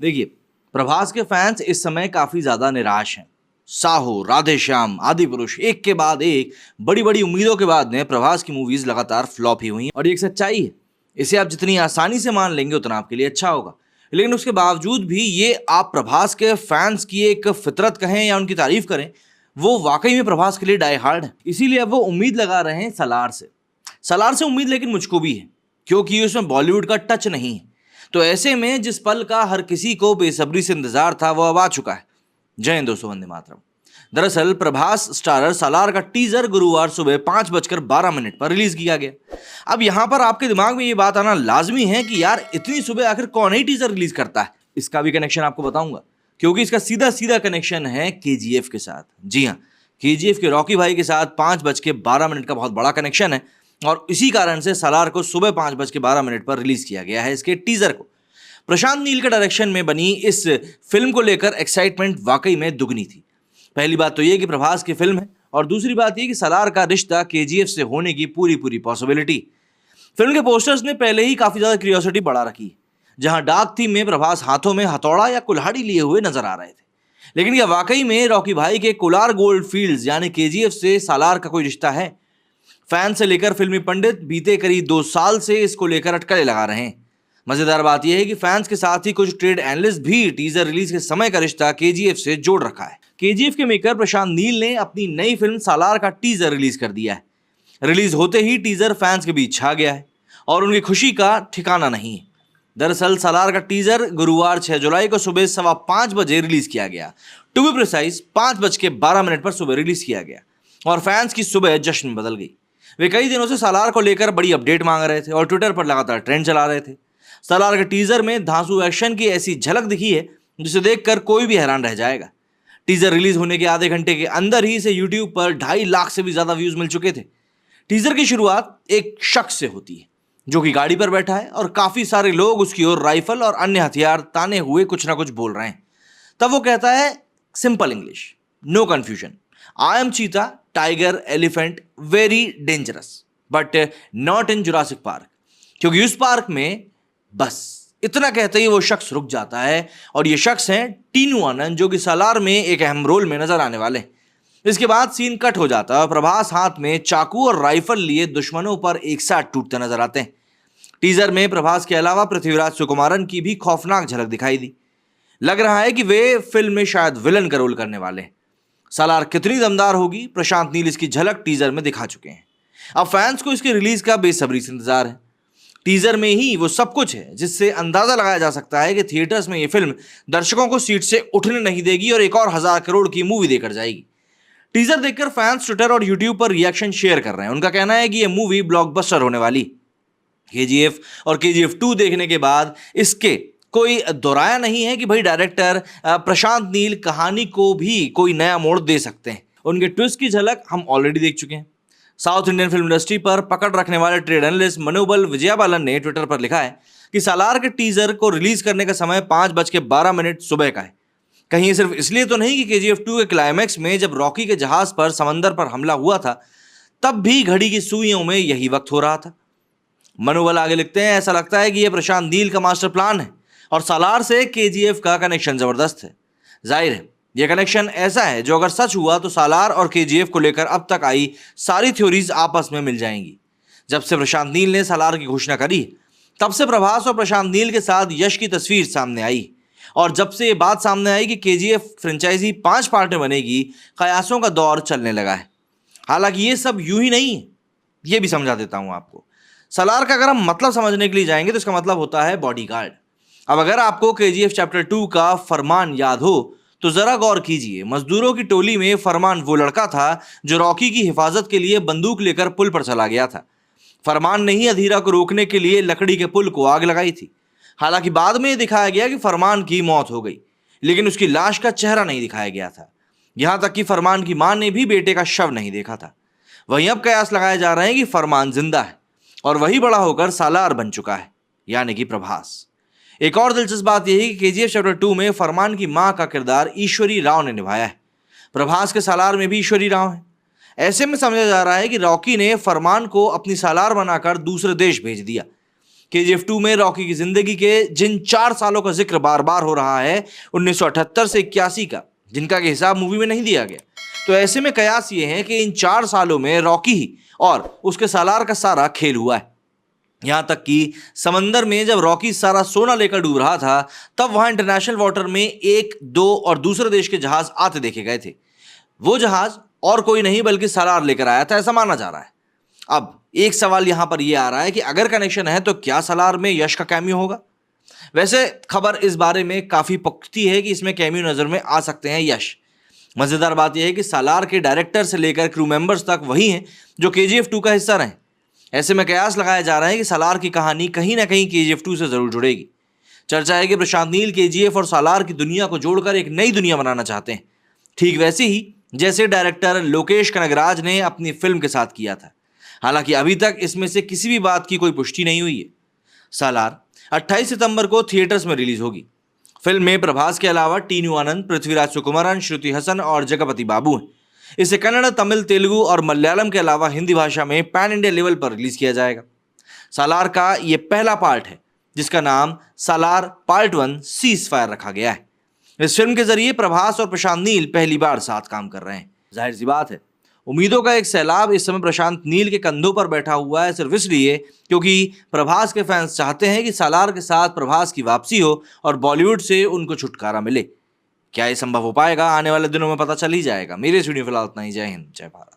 देखिए, प्रभास के फैंस इस समय काफी ज्यादा निराश हैं। साहो, राधेश्याम, आदिपुरुष एक के बाद एक बड़ी बड़ी उम्मीदों के बाद में प्रभास की मूवीज लगातार फ्लॉप ही हुई हैं और ये एक सच्चाई है। इसे आप जितनी आसानी से मान लेंगे उतना आपके लिए अच्छा होगा। लेकिन उसके बावजूद भी ये आप प्रभास के फैंस की एक फितरत कहें या उनकी तारीफ करें, वो वाकई में प्रभास के लिए डाई हार्ड है। इसीलिए अब वो उम्मीद लगा रहे हैं सलार से। सलार से उम्मीद लेकिन मुझको भी है, क्योंकि उसमें बॉलीवुड का टच नहीं है। तो ऐसे में जिस पल का हर किसी को बेसब्री से इंतजार था वो अब आ चुका है। जय हिंद दोस्तों, वंदे मातरम। दरअसल प्रभास स्टारर सालार का टीजर गुरुवार सुबह 5:12 पर रिलीज किया गया। अब यहां पर आपके दिमाग में ये बात आना लाजमी है कि यार इतनी सुबह आखिर कौन ही टीजर रिलीज करता है। इसका भी कनेक्शन आपको बताऊंगा, क्योंकि इसका सीधा सीधा कनेक्शन है केजीएफ के साथ। जी हाँ, केजीएफ के रॉकी भाई के साथ 5:12 का बहुत बड़ा कनेक्शन है और इसी कारण से सालार को सुबह 5:12 पर रिलीज किया गया है इसके टीजर को। प्रशांत नील के डायरेक्शन में बनी इस फिल्म को लेकर एक्साइटमेंट वाकई में दुगनी थी। पहली बात तो ये कि प्रभास की फिल्म है और दूसरी बात ये कि सालार का रिश्ता केजीएफ से होने की पूरी पूरी पॉसिबिलिटी। फिल्म के पोस्टर्स ने पहले ही काफी ज्यादा क्यूरियोसिटी बढ़ा रखी, जहां डार्क थीम में प्रभास हाथों में हथौड़ा या कुल्हाड़ी लिए हुए नजर आ रहे थे। लेकिन क्या वाकई में रॉकी भाई के कोलार गोल्ड फील्ड्स यानी केजीएफ से सालार का कोई रिश्ता है? फैन से लेकर फिल्मी पंडित बीते करीब 2 साल से इसको लेकर अटकलें लगा रहे हैं। मजेदार बात यह है कि फैंस के साथ ही कुछ ट्रेड एनालिस्ट भी टीजर रिलीज के समय का रिश्ता केजीएफ से जोड़ रखा है। केजीएफ के मेकर प्रशांत नील ने अपनी नई फिल्म सालार का टीजर रिलीज कर दिया है। रिलीज होते ही टीजर फैंस के बीच छा गया है और उनकी खुशी का ठिकाना नहीं है। दरअसल सालार का टीजर गुरुवार 6 जुलाई को सुबह 5:15 रिलीज किया गया। टू बी प्रिसाइज 5:12 पर सुबह रिलीज किया गया और फैंस की सुबह जश्न में बदल गई। वे कई दिनों से सालार को लेकर बड़ी अपडेट मांग रहे थे और ट्विटर पर लगातार ट्रेंड चला रहे थे। सालार के टीजर में धांसू एक्शन की ऐसी झलक दिखी है जिसे देखकर कोई भी हैरान रह जाएगा। टीजर रिलीज होने के आधे घंटे के अंदर ही इसे यूट्यूब पर 2.5 लाख से भी ज्यादा व्यूज मिल चुके थे। टीजर की शुरुआत एक शख्स से होती है जो कि गाड़ी पर बैठा है और काफी सारे लोग उसकी ओर राइफल और अन्य हथियार ताने हुए कुछ ना कुछ बोल रहे हैं। तब वो कहता है, simple English, no confusion, I am cheetah, tiger, elephant, very dangerous but not in Jurassic Park. क्योंकि उस पार्क में बस इतना कहते ही वो शख्स रुक जाता है और ये शख्स हैं टीनू आनंद, जो कि सालार में एक अहम रोल में नजर आने वाले हैं। इसके बाद सीन कट हो जाता है और प्रभास हाथ में चाकू और राइफल लिए दुश्मनों पर एक साथ टूटते नजर आते हैं। टीजर में प्रभास के अलावा पृथ्वीराज सुकुमारन की भी खौफनाक झलक दिखाई दी। लग रहा है कि वे फिल्म में शायद विलन का रोल करने वाले हैं। सालार कितनी दमदार होगी, प्रशांत नील इसकी झलक टीजर में दिखा चुके हैं। अब फैंस को इसकी रिलीज का बेसब्री से इंतजार है। टीजर में ही वो सब कुछ है जिससे अंदाजा लगाया जा सकता है कि थिएटर्स में ये फिल्म दर्शकों को सीट से उठने नहीं देगी और एक और 1000 करोड़ की मूवी देकर जाएगी। टीजर देखकर फैंस ट्विटर और यूट्यूब पर रिएक्शन शेयर कर रहे हैं। उनका कहना है कि ये मूवी ब्लॉकबस्टर होने वाली। केजीएफ और केजीएफ 2 देखने के बाद इसके कोई दोहराया नहीं है कि भाई डायरेक्टर प्रशांत नील कहानी को भी कोई नया मोड़ दे सकते हैं। उनके ट्विस्ट की झलक हम ऑलरेडी देख चुके हैं। साउथ इंडियन फिल्म इंडस्ट्री पर पकड़ रखने वाले ट्रेड एनालिस्ट मनोबल विजयबालन ने ट्विटर पर लिखा है कि सालार के टीजर को रिलीज करने का समय 5:12 सुबह का है। कहीं सिर्फ इसलिए तो नहीं कि केजीएफ 2 के क्लाइमैक्स में जब रॉकी के जहाज पर समंदर पर हमला हुआ था तब भी घड़ी की सुइयों में यही वक्त हो रहा था। मनोबल आगे लिखते हैं, ऐसा लगता है कि यह प्रशांत नील का मास्टर प्लान है और सालार से केजीएफ का कनेक्शन जबरदस्त है। जाहिर है यह कनेक्शन ऐसा है जो अगर सच हुआ तो सालार और केजीएफ को लेकर अब तक आई सारी थ्योरीज आपस में मिल जाएंगी। जब से प्रशांत नील ने सालार की घोषणा करी तब से प्रभास और प्रशांत नील के साथ यश की तस्वीर सामने आई और जब से ये बात सामने आई कि केजीएफ फ्रेंचाइजी 5 पार्ट में बनेगी, कयासों का दौर चलने लगा है। हालांकि ये सब यूं ही नहीं है, ये भी समझा देता हूं आपको। सालार का अगर हम मतलब समझने के लिए जाएंगे तो इसका मतलब होता है बॉडीगार्ड। अब अगर आपको केजीएफ चैप्टर 2 का फरमान याद हो तो जरा गौर कीजिए। मजदूरों की टोली में फरमान वो लड़का था जो रॉकी की हिफाजत के लिए बंदूक लेकर पुल पर चला गया था। फरमान ने ही अधीरा को रोकने के लिए लकड़ी के पुल को आग लगाई थी। हालांकि बाद में दिखाया गया कि फरमान की मौत हो गई, लेकिन उसकी लाश का चेहरा नहीं दिखाया गया था। यहां तक कि फरमान की मां ने भी बेटे का शव नहीं देखा था। वहीं अब कयास लगाए जा रहे हैं कि फरमान जिंदा है और वही बड़ा होकर सालार बन चुका है, यानी कि प्रभास। एक और दिलचस्प बात यह है कि केजीएफ चैप्टर 2 में फरमान की मां का किरदार ईश्वरी राव ने निभाया है। प्रभास के सालार में भी ईश्वरी राव है। ऐसे में समझा जा रहा है कि रॉकी ने फरमान को अपनी सालार बनाकर दूसरे देश भेज दिया। केजीएफ 2 में रॉकी की जिंदगी के जिन 4 सालों का जिक्र बार बार हो रहा है 1978 से 81 का, जिनका कि हिसाब मूवी में नहीं दिया गया, तो ऐसे में कयास ये है कि इन 4 सालों में रॉकी ही और उसके सालार का सारा खेल हुआ है। यहां तक कि समंदर में जब रॉकी सारा सोना लेकर डूब रहा था, तब वहां इंटरनेशनल वाटर में 1, 2 और दूसरे देश के जहाज आते देखे गए थे। वो जहाज और कोई नहीं बल्कि सालार लेकर आया था, ऐसा माना जा रहा है। अब एक सवाल यहां पर यह आ रहा है कि अगर कनेक्शन है तो क्या सालार में यश का कैमियो होगा? वैसे खबर इस बारे में काफी पुख्ती है कि इसमें कैमियो नजर में आ सकते हैं यश। मजेदार बात यह है कि सालार के डायरेक्टर से लेकर क्रू मेंबर्स तक वही हैं जो केजीएफ 2 का हिस्सा रहे। ऐसे में कयास लगाया जा रहा है कि सालार की कहानी कहीं ना कहीं केजीएफ 2 से जरूर जुड़ेगी। चर्चा है कि प्रशांत नील केजीएफ और सालार की दुनिया को जोड़कर एक नई दुनिया बनाना चाहते हैं, ठीक वैसे ही जैसे डायरेक्टर लोकेश कनगराज ने अपनी फिल्म के साथ किया था। हालांकि अभी तक इसमें से किसी भी बात की कोई पुष्टि नहीं हुई है। सालार 28 सितंबर को थिएटर्स में रिलीज होगी। फिल्म में प्रभास के अलावा टीनू आनंद, पृथ्वीराज सुकुमारन, श्रुति हसन और जगपति बाबू हैं। इसे कन्नड़, तमिल, तेलुगु और मलयालम के अलावा हिंदी भाषा में पैन इंडिया लेवल पर रिलीज किया जाएगा। सालार का यह पहला पार्ट है जिसका नाम सालार पार्ट 1 सीज फायर रखा गया है। इस फिल्म के जरिए प्रभास और प्रशांत नील पहली बार साथ काम कर रहे हैं। जाहिर सी बात है, उम्मीदों का एक सैलाब इस समय प्रशांत नील के कंधों पर बैठा हुआ है, सिर्फ इसलिए क्योंकि प्रभास के फैंस चाहते हैं कि सालार के साथ प्रभास की वापसी हो और बॉलीवुड से उनको छुटकारा मिले। क्या ये संभव हो पाएगा? आने वाले दिनों में पता चल ही जाएगा। मेरे इस वीडियो फिलहाल इतना ही। जय हिंद, जय भारत।